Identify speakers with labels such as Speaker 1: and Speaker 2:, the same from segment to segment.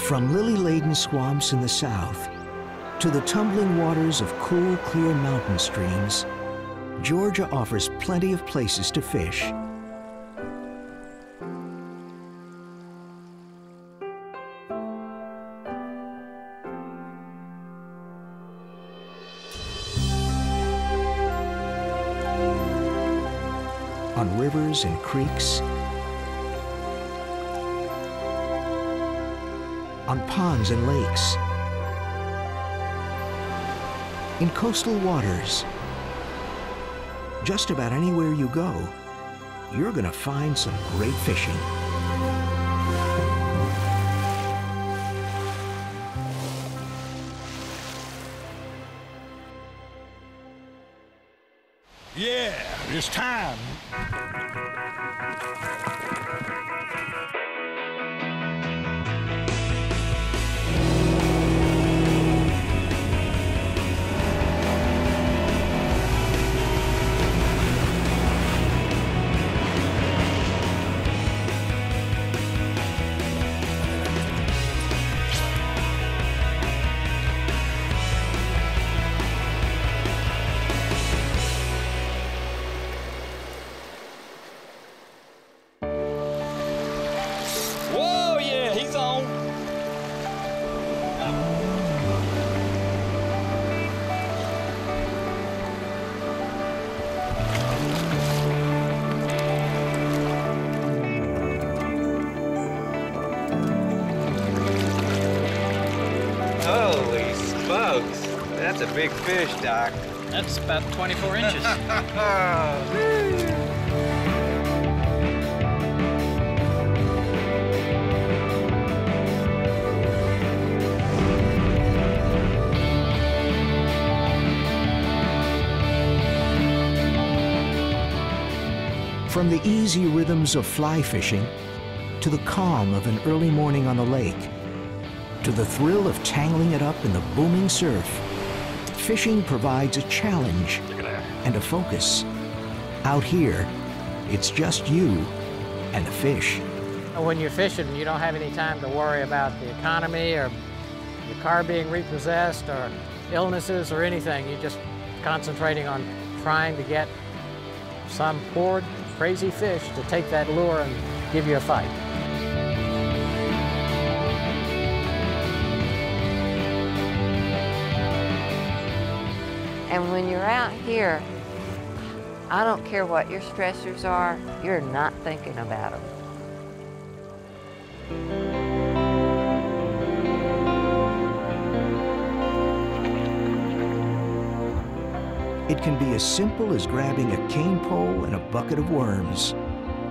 Speaker 1: From lily-laden swamps in the south to the tumbling waters of cool, clear mountain streams, Georgia offers plenty of places to fish. On rivers and creeks, on ponds and lakes, in coastal waters. Just about anywhere you go, you're gonna find some great fishing.
Speaker 2: Yeah, it's time. Whoa, yeah, he's on.
Speaker 3: Holy smokes, that's a big fish, Doc.
Speaker 4: That's about 24 inches.
Speaker 1: From the easy rhythms of fly fishing, to the calm of an early morning on the lake, to the thrill of tangling it up in the booming surf, fishing provides a challenge and a focus. Out here, it's just you and the fish.
Speaker 4: When you're fishing, you don't have any time to worry about the economy or your car being repossessed or illnesses or anything. You're just concentrating on trying to get some poor, crazy fish to take that lure and give you a fight.
Speaker 5: And when you're out here, I don't care what your stressors are, you're not thinking about them.
Speaker 1: It can be as simple as grabbing a cane pole and a bucket of worms,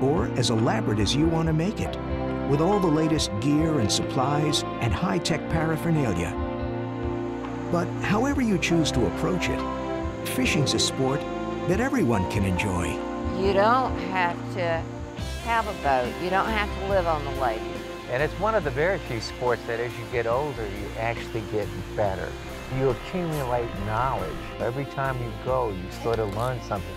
Speaker 1: or as elaborate as you want to make it, with all the latest gear and supplies and high-tech paraphernalia. But however you choose to approach it, fishing's a sport that everyone can enjoy.
Speaker 5: You don't have to have a boat. You don't have to live on the lake.
Speaker 3: And it's one of the very few sports that as you get older, you actually get better. You accumulate knowledge. Every time you go, you sort of learn something.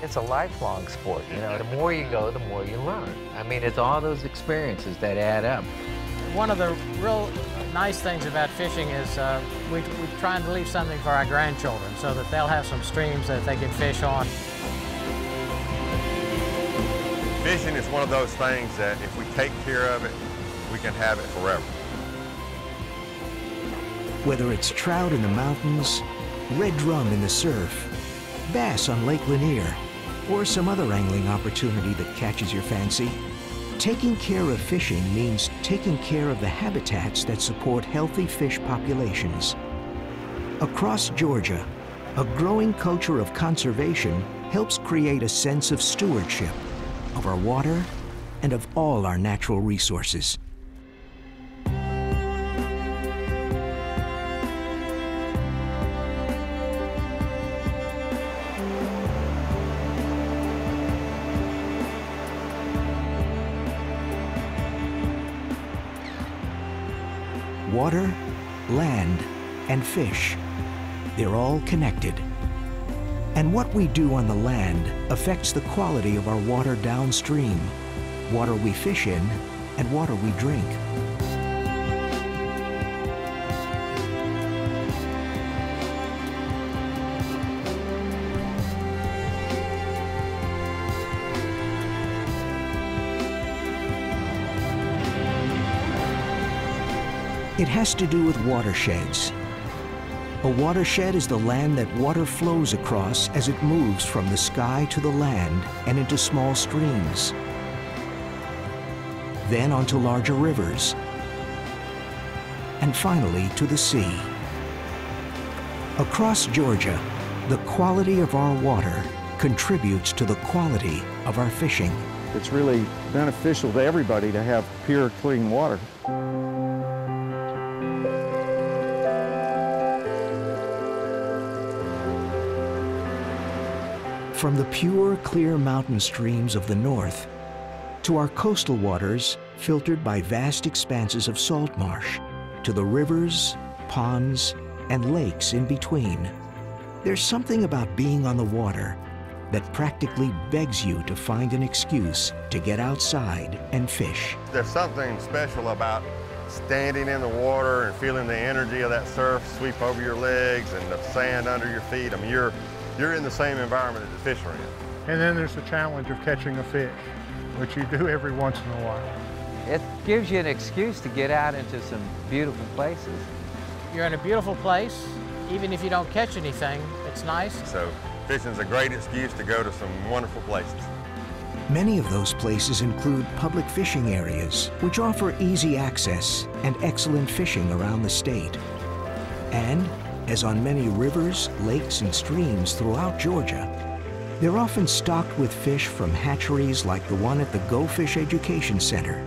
Speaker 3: It's a lifelong sport, you know. The more you go, the more you learn. I mean, it's all those experiences that add up.
Speaker 4: One of the real nice things about fishing is we're trying to leave something for our grandchildren so that they'll have some streams that they can fish on.
Speaker 6: Fishing is one of those things that if we take care of it, we can have it forever.
Speaker 1: Whether it's trout in the mountains, red drum in the surf, bass on Lake Lanier, or some other angling opportunity that catches your fancy, taking care of fishing means taking care of the habitats that support healthy fish populations. Across Georgia, a growing culture of conservation helps create a sense of stewardship of our water and of all our natural resources. Water, land, and fish, they're all connected. And what we do on the land affects the quality of our water downstream, water we fish in, and water we drink. It has to do with watersheds. A watershed is the land that water flows across as it moves from the sky to the land and into small streams, then onto larger rivers, and finally to the sea. Across Georgia, the quality of our water contributes to the quality of our fishing.
Speaker 7: It's really beneficial to everybody to have pure, clean water.
Speaker 1: From the pure, clear mountain streams of the north to our coastal waters filtered by vast expanses of salt marsh, to the rivers, ponds, and lakes in between, there's something about being on the water that practically begs you to find an excuse to get outside and fish.
Speaker 6: There's something special about standing in the water and feeling the energy of that surf sweep over your legs and the sand under your feet. I mean, you're in the same environment that the fish are in.
Speaker 8: And then there's the challenge of catching a fish, which you do every once in a while.
Speaker 3: It gives you an excuse to get out into some beautiful places.
Speaker 4: You're in a beautiful place. Even if you don't catch anything, it's nice.
Speaker 6: So fishing's a great excuse to go to some wonderful places.
Speaker 1: Many of those places include public fishing areas, which offer easy access and excellent fishing around the state. And, as on many rivers, lakes, and streams throughout Georgia, they're often stocked with fish from hatcheries like the one at the Go Fish Education Center.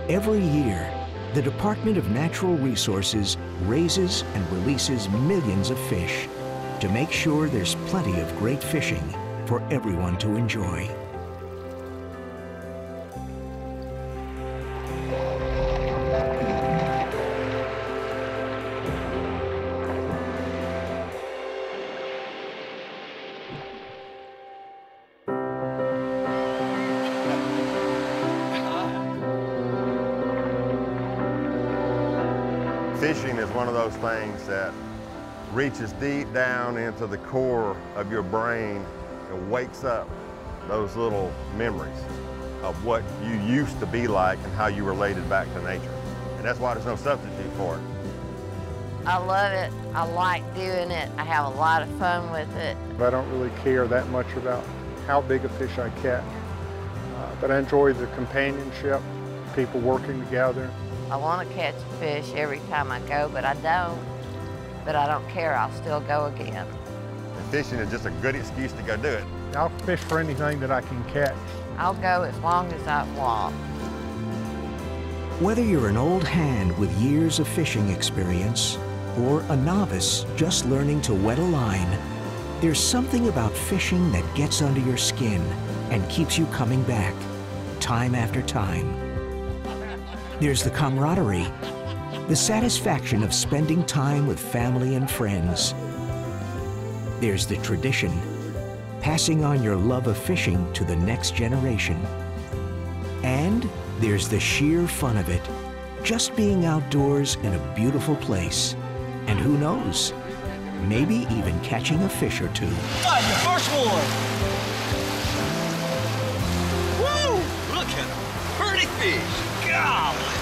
Speaker 1: Every year, the Department of Natural Resources raises and releases millions of fish to make sure there's plenty of great fishing for everyone to enjoy.
Speaker 6: Fishing is one of those things that reaches deep down into the core of your brain and wakes up those little memories of what you used to be like and how you related back to nature. And that's why there's no substitute for it.
Speaker 5: I love it. I like doing it. I have a lot of fun with it.
Speaker 8: I don't really care that much about how big a fish I catch, but I enjoy the companionship, people working together.
Speaker 5: I want to catch a fish every time I go, but I don't. But I don't care. I'll still go again.
Speaker 6: And fishing is just a good excuse to go do it.
Speaker 8: I'll fish for anything that I can catch.
Speaker 5: I'll go as long as I want.
Speaker 1: Whether you're an old hand with years of fishing experience or a novice just learning to wet a line, there's something about fishing that gets under your skin and keeps you coming back, time after time. There's the camaraderie, the satisfaction of spending time with family and friends. There's the tradition, passing on your love of fishing to the next generation. And there's the sheer fun of it, just being outdoors in a beautiful place. And who knows, maybe even catching a fish or two.
Speaker 2: Got your first one! Woo! Look at him. Pretty fish. Golly!